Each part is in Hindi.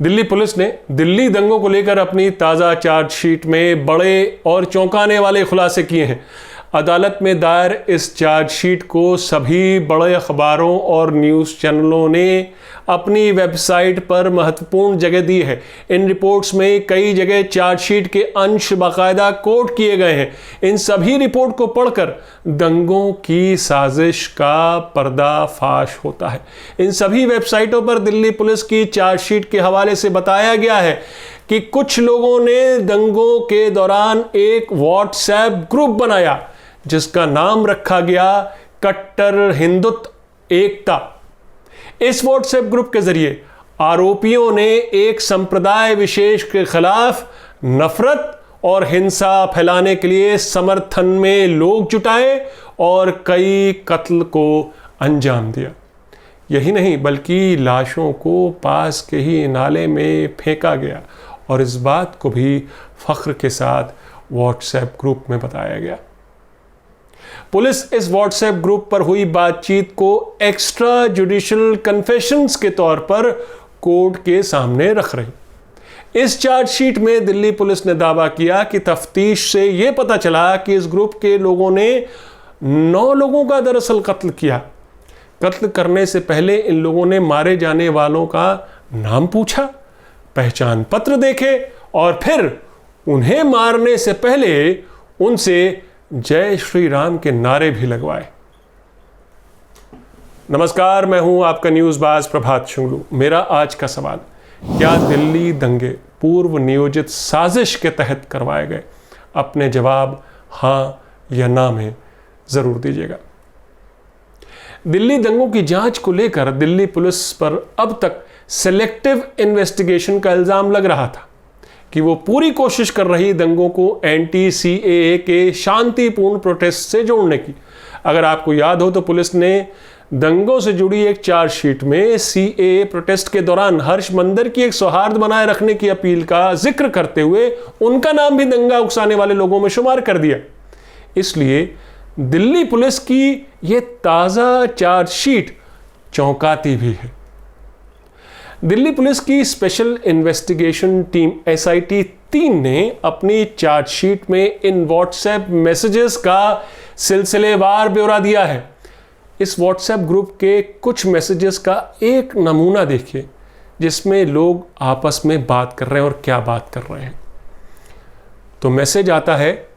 दिल्ली पुलिस ने दिल्ली दंगों को लेकर अपनी ताज़ा चार्जशीट में बड़े और चौंकाने वाले खुलासे किए हैं। अदालत में दायर इस चार्जशीट को सभी बड़े अखबारों और न्यूज़ चैनलों ने अपनी वेबसाइट पर महत्वपूर्ण जगह दी है। इन रिपोर्ट्स में कई जगह चार्जशीट के अंश बाकायदा कोट किए गए हैं। इन सभी रिपोर्ट को पढ़कर दंगों की साजिश का पर्दाफाश होता है। इन सभी वेबसाइटों पर दिल्ली पुलिस की चार्जशीट के हवाले से बताया गया है कि कुछ लोगों ने दंगों के दौरान एक व्हाट्सएप ग्रुप बनाया जिसका नाम रखा गया कट्टर हिंदुत्व एकता। इस व्हाट्सएप ग्रुप के जरिए आरोपियों ने एक संप्रदाय विशेष के खिलाफ नफरत और हिंसा फैलाने के लिए समर्थन में लोग जुटाए और कई कत्ल को अंजाम दिया। यही नहीं बल्कि लाशों को पास के ही नाले में फेंका गया और इस बात को भी फख्र के साथ व्हाट्सएप ग्रुप में बताया गया। पुलिस इस व्हाट्सएप ग्रुप पर हुई बातचीत को एक्स्ट्रा जुडिशियल कन्फेशंस के तौर पर कोर्ट के सामने रख रही। इस चार्जशीट में दिल्ली पुलिस ने दावा किया कि तफ्तीश से यह पता चला कि इस ग्रुप के लोगों ने 9 लोगों का दरअसल कत्ल किया। कत्ल करने से पहले इन लोगों ने मारे जाने वालों का नाम पूछा, पहचान पत्र देखे और फिर उन्हें मारने से पहले उनसे जय श्री राम के नारे भी लगवाए। नमस्कार, मैं हूं आपका न्यूज़ बाज प्रभात शुंगलू। मेरा आज का सवाल, क्या दिल्ली दंगे पूर्व नियोजित साजिश के तहत करवाए गए? अपने जवाब हां या ना में जरूर दीजिएगा। दिल्ली दंगों की जांच को लेकर दिल्ली पुलिस पर अब तक सेलेक्टिव इन्वेस्टिगेशन का इल्जाम लग रहा था कि वो पूरी कोशिश कर रही दंगों को एंटी सीएए के शांतिपूर्ण प्रोटेस्ट से जोड़ने की। अगर आपको याद हो तो पुलिस ने दंगों से जुड़ी एक चार्जशीट में सीएए प्रोटेस्ट के दौरान हर्ष मंदर की एक सौहार्द बनाए रखने की अपील का जिक्र करते हुए उनका नाम भी दंगा उकसाने वाले लोगों में शुमार कर दिया। इसलिए दिल्ली पुलिस की यह ताज़ा चार्जशीट चौंकाती भी है। दिल्ली पुलिस की स्पेशल इन्वेस्टिगेशन टीम SIT 3 ने अपनी चार्जशीट में इन व्हाट्सएप मैसेजेस का सिलसिलेवार ब्यौरा दिया है। इस व्हाट्सएप ग्रुप के कुछ मैसेजेस का एक नमूना देखिए जिसमें लोग आपस में बात कर रहे हैं और क्या बात कर रहे हैं। तो मैसेज आता है,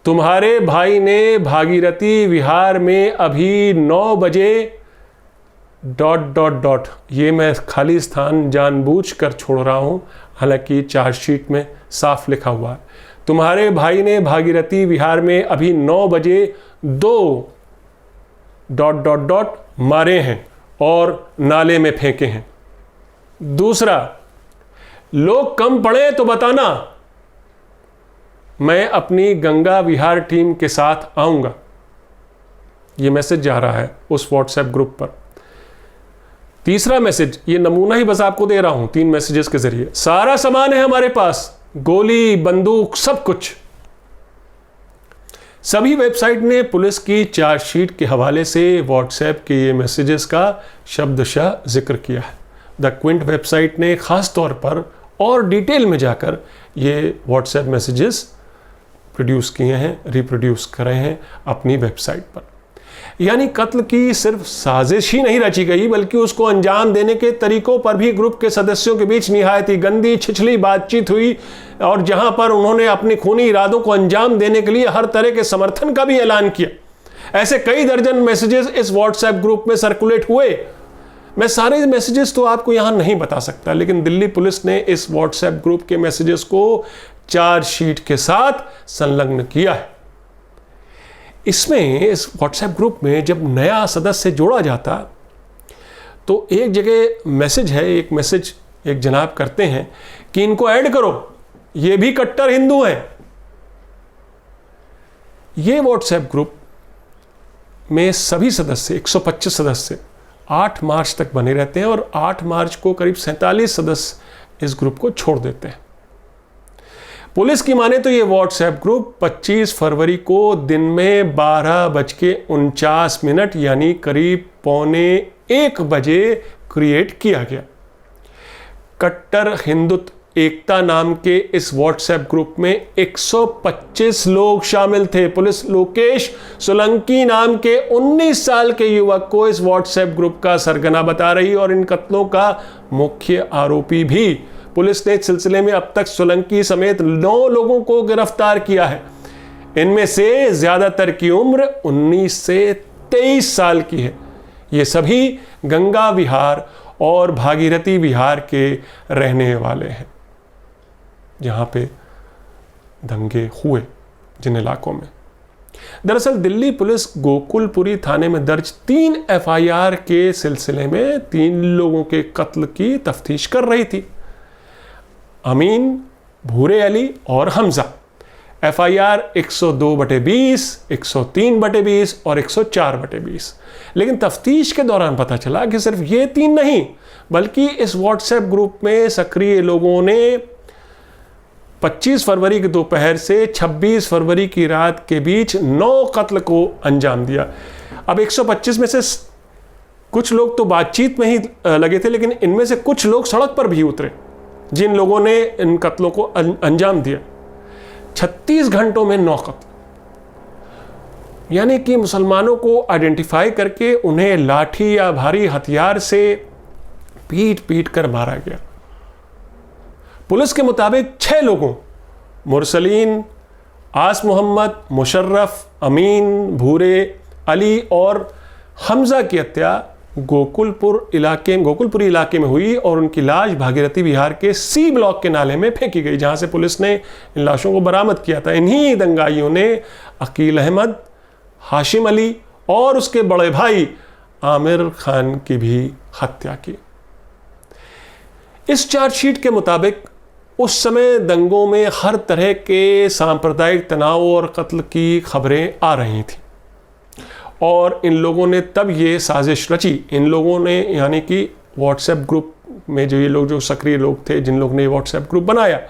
तुम्हारे भाई ने भागीरथी विहार में अभी 9 बजे ... ये मैं खाली स्थान जानबूझकर छोड़ रहा हूं, हालांकि चार्जशीट में साफ लिखा हुआ है। तुम्हारे भाई ने भागीरथी विहार में अभी 9 बजे 2 ... मारे हैं और नाले में फेंके हैं। दूसरा, लोग कम पड़े तो बताना, मैं अपनी गंगा विहार टीम के साथ आऊंगा। यह मैसेज जा रहा है उस व्हाट्सएप ग्रुप पर। तीसरा मैसेज, ये नमूना ही बस आपको दे रहा हूं 3 मैसेजेस के जरिए। सारा सामान है हमारे पास, गोली बंदूक सब कुछ। सभी वेबसाइट ने पुलिस की चार्जशीट के हवाले से व्हाट्सएप के ये मैसेजेस का शब्दशः जिक्र किया है। द क्विंट वेबसाइट ने खास तौर पर और डिटेल में जाकर ये व्हाट्सएप मैसेजेस प्रोड्यूस किए हैं, रिप्रोड्यूस करे हैं अपनी वेबसाइट पर। यानी कत्ल की सिर्फ साजिश ही नहीं रची गई बल्कि उसको अंजाम देने के तरीकों पर भी ग्रुप के सदस्यों के बीच निहायत ही गंदी छिछली बातचीत हुई और जहां पर उन्होंने अपने खूनी इरादों को अंजाम देने के लिए हर तरह के समर्थन का भी ऐलान किया। ऐसे कई दर्जन मैसेजेस इस व्हाट्सएप ग्रुप में सर्कुलेट हुए। मैं सारे मैसेजेस तो आपको यहां नहीं बता सकता, लेकिन दिल्ली पुलिस ने इस व्हाट्सएप ग्रुप के मैसेजेस को चार्जशीट के साथ संलग्न किया है। इसमें इस व्हाट्सएप ग्रुप में जब नया सदस्य जोड़ा जाता तो एक जगह मैसेज है, एक मैसेज एक जनाब करते हैं कि इनको ऐड करो, ये भी कट्टर हिंदू हैं। ये व्हाट्सएप ग्रुप में सभी सदस्य 125 सदस्य 8 मार्च तक बने रहते हैं और 8 मार्च को करीब 47 सदस्य इस ग्रुप को छोड़ देते हैं। पुलिस की माने तो ये व्हाट्सएप ग्रुप 25 फरवरी को दिन में 12:49 यानी करीब 12:45 बजे क्रिएट किया गया। कट्टर हिंदुत्व एकता नाम के इस व्हाट्सएप ग्रुप में 125 लोग शामिल थे। पुलिस लोकेश सोलंकी नाम के 19 साल के युवक को इस व्हाट्सएप ग्रुप का सरगना बता रही और इन कत्लों का मुख्य आरोपी भी। पुलिस ने इस सिलसिले में अब तक सोलंकी समेत 9 लोगों को गिरफ्तार किया है। इनमें से ज्यादातर की उम्र 19 से 23 साल की है। ये सभी गंगा विहार और भागीरथी विहार के रहने वाले हैं जहां पे दंगे हुए जिन इलाकों में। दरअसल दिल्ली पुलिस गोकुलपुरी थाने में दर्ज 3 एफआईआर के सिलसिले में 3 लोगों के कत्ल की तफ्तीश कर रही थी, अमीन, भूरे अली और हमजा। एफआईआर 102/20, 103/20 और 104/20। लेकिन तफ्तीश के दौरान पता चला कि सिर्फ ये 3 नहीं, बल्कि इस व्हाट्सएप ग्रुप में सक्रिय लोगों ने 25 फरवरी की दोपहर से 26 फरवरी की रात के बीच 9 कत्ल को अंजाम दिया। अब 125 में से कुछ लोग तो बातचीत में ही लगे थे, लेकिन इनमें से कुछ लोग सड़क पर भी उतरे जिन लोगों ने इन कत्लों को अंजाम दिया। 36 घंटों में 9 कत्ल, यानी कि मुसलमानों को आइडेंटिफाई करके उन्हें लाठी या भारी हथियार से पीट पीट कर मारा गया। पुलिस के मुताबिक 6 लोगों मुरसलीन, आस मोहम्मद, मुशर्रफ, अमीन, भूरे अली और हमजा की हत्या गोकुलपुरी इलाके में हुई और उनकी लाश भागीरथी विहार के सी ब्लॉक के नाले में फेंकी गई, जहां से पुलिस ने इन लाशों को बरामद किया था। इन्हीं दंगाइयों ने अकील अहमद, हाशिम अली और उसके बड़े भाई आमिर खान की भी हत्या की। इस चार्जशीट के मुताबिक उस समय दंगों में हर तरह के सांप्रदायिक तनाव और कत्ल की खबरें आ रही थी और इन लोगों ने तब ये साजिश रची। इन लोगों ने, यानी कि व्हाट्सएप ग्रुप में जो ये लोग, जो सक्रिय लोग थे, जिन लोगों ने व्हाट्सएप ग्रुप बनाया,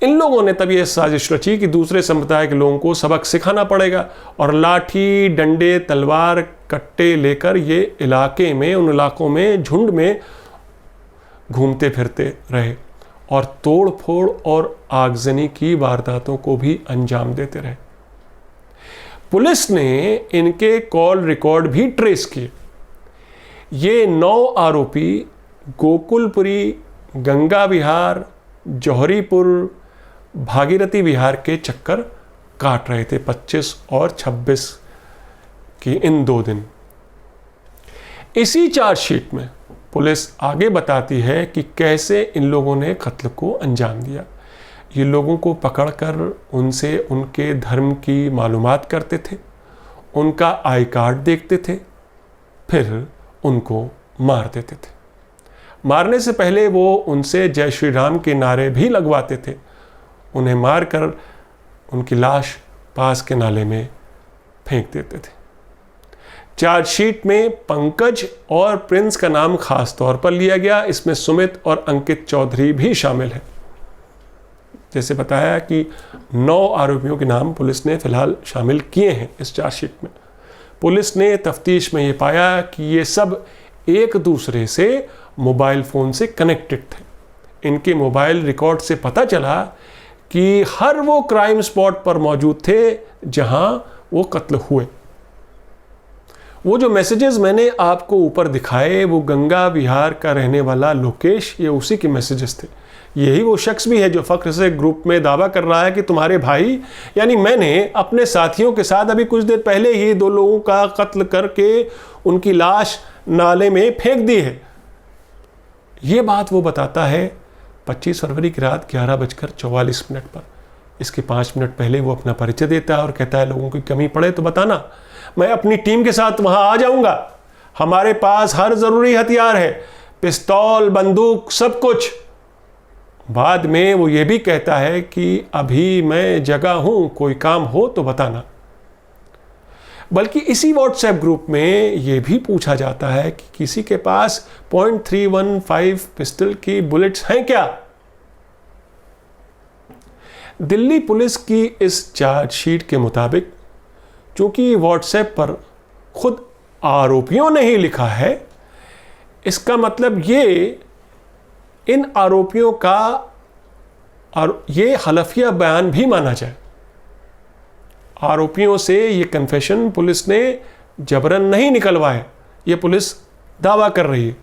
इन लोगों ने तब ये साजिश रची कि दूसरे संप्रदाय के लोगों को सबक सिखाना पड़ेगा और लाठी, डंडे, तलवार, कट्टे लेकर ये उन इलाकों में झुंड में घूमते फिरते रहे और तोड़ फोड़ और आगजनी की वारदातों को भी अंजाम देते रहे। पुलिस ने इनके कॉल रिकॉर्ड भी ट्रेस किए। ये 9 आरोपी गोकुलपुरी, गंगा विहार, जौहरीपुर, भागीरथी विहार के चक्कर काट रहे थे 25 और 26 की इन 2 दिन। इसी चार्जशीट में पुलिस आगे बताती है कि कैसे इन लोगों ने कत्ल को अंजाम दिया। ये लोगों को पकड़कर उनसे उनके धर्म की मालूमात करते थे, उनका आई कार्ड देखते थे, फिर उनको मार देते थे। मारने से पहले वो उनसे जय श्री राम के नारे भी लगवाते थे। उन्हें मारकर उनकी लाश पास के नाले में फेंक देते थे। चार्जशीट में पंकज और प्रिंस का नाम खास तौर पर लिया गया। इसमें सुमित और अंकित चौधरी भी शामिल हैं। जैसे बताया कि 9 आरोपियों के नाम पुलिस ने फिलहाल शामिल किए हैं इस चार्जशीट में। पुलिस ने तफ्तीश में ये पाया कि ये सब एक दूसरे से मोबाइल फ़ोन से कनेक्टेड थे। इनके मोबाइल रिकॉर्ड से पता चला कि हर वो क्राइम स्पॉट पर मौजूद थे जहां वो कत्ल हुए। वो जो मैसेजेस मैंने आपको ऊपर दिखाए, वो गंगा विहार का रहने वाला लोकेश, ये उसी के मैसेजेस थे। यही वो शख्स भी है जो फख्र से ग्रुप में दावा कर रहा है कि तुम्हारे भाई यानी मैंने अपने साथियों के साथ अभी कुछ देर पहले ही 2 लोगों का कत्ल करके उनकी लाश नाले में फेंक दी है। ये बात वो बताता है 25 फरवरी की रात 11:44 पर। इसके 5 मिनट पहले वो अपना परिचय देता है और कहता है लोगों की कमी पड़े तो बताना, मैं अपनी टीम के साथ वहां आ जाऊंगा, हमारे पास हर जरूरी हथियार है, पिस्तौल, बंदूक, सब कुछ। बाद में वो ये भी कहता है कि अभी मैं जगह हूं, कोई काम हो तो बताना। बल्कि इसी व्हाट्सएप ग्रुप में ये भी पूछा जाता है कि किसी के पास .315 पिस्टल की बुलेट्स हैं क्या। दिल्ली पुलिस की इस चार्जशीट के मुताबिक चूंकि व्हाट्सएप पर खुद आरोपियों ने ही लिखा है, इसका मतलब ये इन आरोपियों का और ये हलफिया बयान भी माना जाए। आरोपियों से ये कन्फेशन पुलिस ने जबरन नहीं निकलवाए, ये पुलिस दावा कर रही है।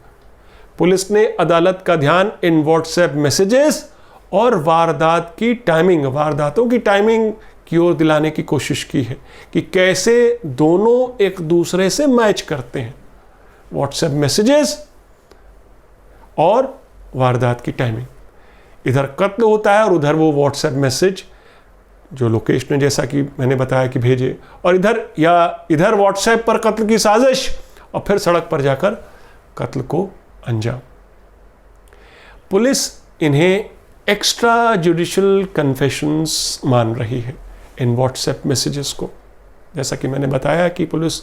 पुलिस ने अदालत का ध्यान इन व्हाट्सएप मैसेजेस और वारदातों की टाइमिंग की ओर दिलाने की कोशिश की है कि कैसे दोनों एक दूसरे से मैच करते हैं, व्हाट्सएप मैसेजेस और वारदात की टाइमिंग। इधर कत्ल होता है और उधर वो व्हाट्सएप मैसेज जो लोकेश ने, जैसा कि मैंने बताया, कि भेजे, और इधर व्हाट्सएप पर कत्ल की साजिश और फिर सड़क पर जाकर कत्ल को अंजाम। पुलिस इन्हें एक्स्ट्रा जुडिशियल कन्फेशंस मान रही है, इन व्हाट्सएप मैसेजेस को। जैसा कि मैंने बताया कि पुलिस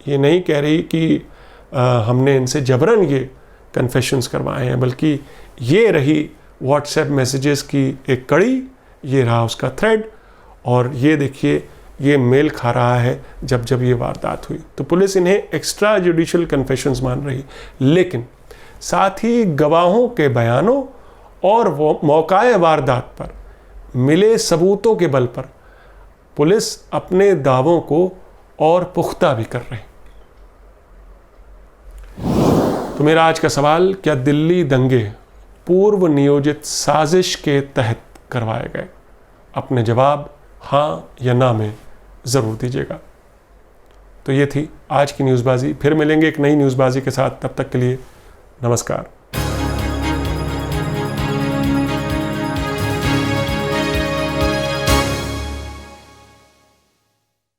ये नहीं कह रही कि हमने इनसे जबरन ये कन्फेशंस करवाए हैं, बल्कि ये रही व्हाट्सएप मैसेजेस की एक कड़ी, ये रहा उसका थ्रेड, और ये देखिए ये मेल खा रहा है जब ये वारदात हुई। तो पुलिस इन्हें एक्स्ट्रा जुडिशियल कन्फेशंस मान रही, लेकिन साथ ही गवाहों के बयानों और मौकाए वारदात पर मिले सबूतों के बल पर पुलिस अपने दावों को और पुख्ता भी कर रही। तो मेरा आज का सवाल, क्या दिल्ली दंगे पूर्व नियोजित साजिश के तहत करवाए गए? अपने जवाब हाँ या ना में ज़रूर दीजिएगा। तो ये थी आज की न्यूज़बाजी। फिर मिलेंगे एक नई न्यूज़बाजी के साथ। तब तक के लिए नमस्कार।